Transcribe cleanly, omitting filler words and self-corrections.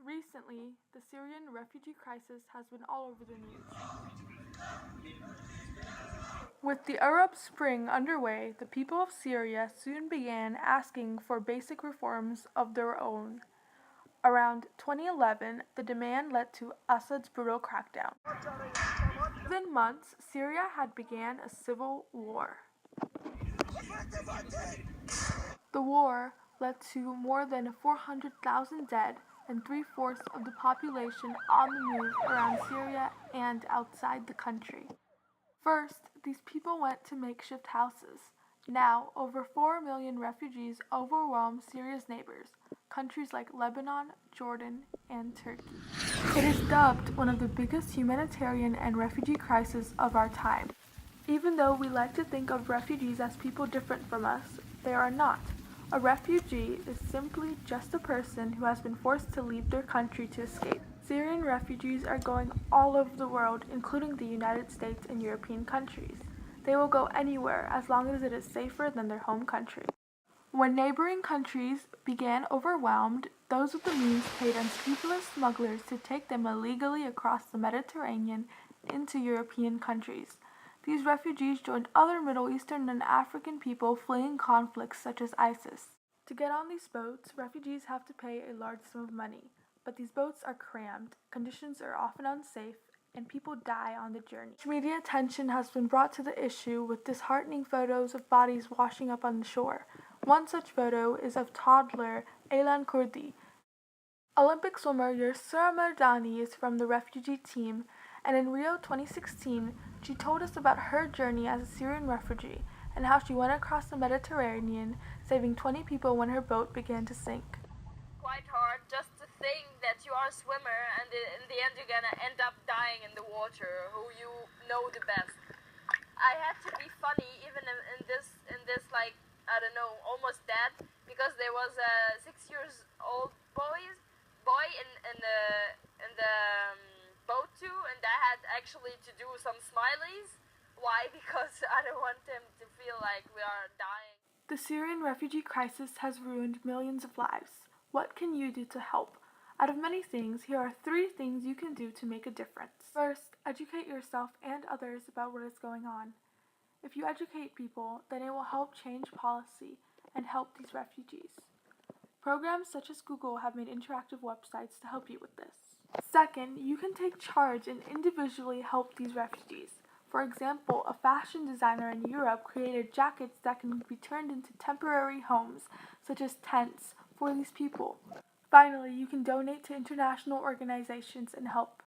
Recently, the Syrian refugee crisis has been all over the news. With the Arab Spring underway, the people of Syria soon began asking for basic reforms of their own. Around 2011, the demand led to Assad's brutal crackdown. Within months, Syria had began a civil war. The war led to more than 400,000 dead and three-fourths of the population on the move around Syria and outside the country. First, these people went to makeshift houses. Now, over 4 million refugees overwhelm Syria's neighbors, countries like Lebanon, Jordan, and Turkey. It is dubbed one of the biggest humanitarian and refugee crises of our time. Even though we like to think of refugees as people different from us, they are not. A refugee is simply just a person who has been forced to leave their country to escape. Syrian refugees are going all over the world, including the United States and European countries. They will go anywhere as long as it is safer than their home country. When neighboring countries began overwhelmed, those with the means paid unscrupulous smugglers to take them illegally across the Mediterranean into European countries. These refugees joined other Middle Eastern and African people fleeing conflicts such as ISIS. To get on these boats, refugees have to pay a large sum of money, but these boats are crammed, conditions are often unsafe, and people die on the journey. Media attention has been brought to the issue with disheartening photos of bodies washing up on the shore. One such photo is of toddler Aylan Kurdi. Olympic swimmer Yusra Mardani is from the refugee team, and in Rio 2016, she told us about her journey as a Syrian refugee and how she went across the Mediterranean, saving 20 people when her boat began to sink. Quite hard just to think that you are a swimmer and in the end you're gonna end up dying in the water, who you know the best. I had to be funny even in this like, I don't know, almost dead, because there was a 6 years old boy in the boat too, and I had actually to do some smileys. Why? Because I don't want them to feel like we are dying. The Syrian refugee crisis has ruined millions of lives. What can you do to help? Out of many things, here are 3 things you can do to make a difference. First, educate yourself and others about what is going on. If you educate people, then it will help change policy and help these refugees. Programs such as Google have made interactive websites to help you with this. Second, you can take charge and individually help these refugees. For example, a fashion designer in Europe created jackets that can be turned into temporary homes, such as tents, for these people. Finally, you can donate to international organizations and help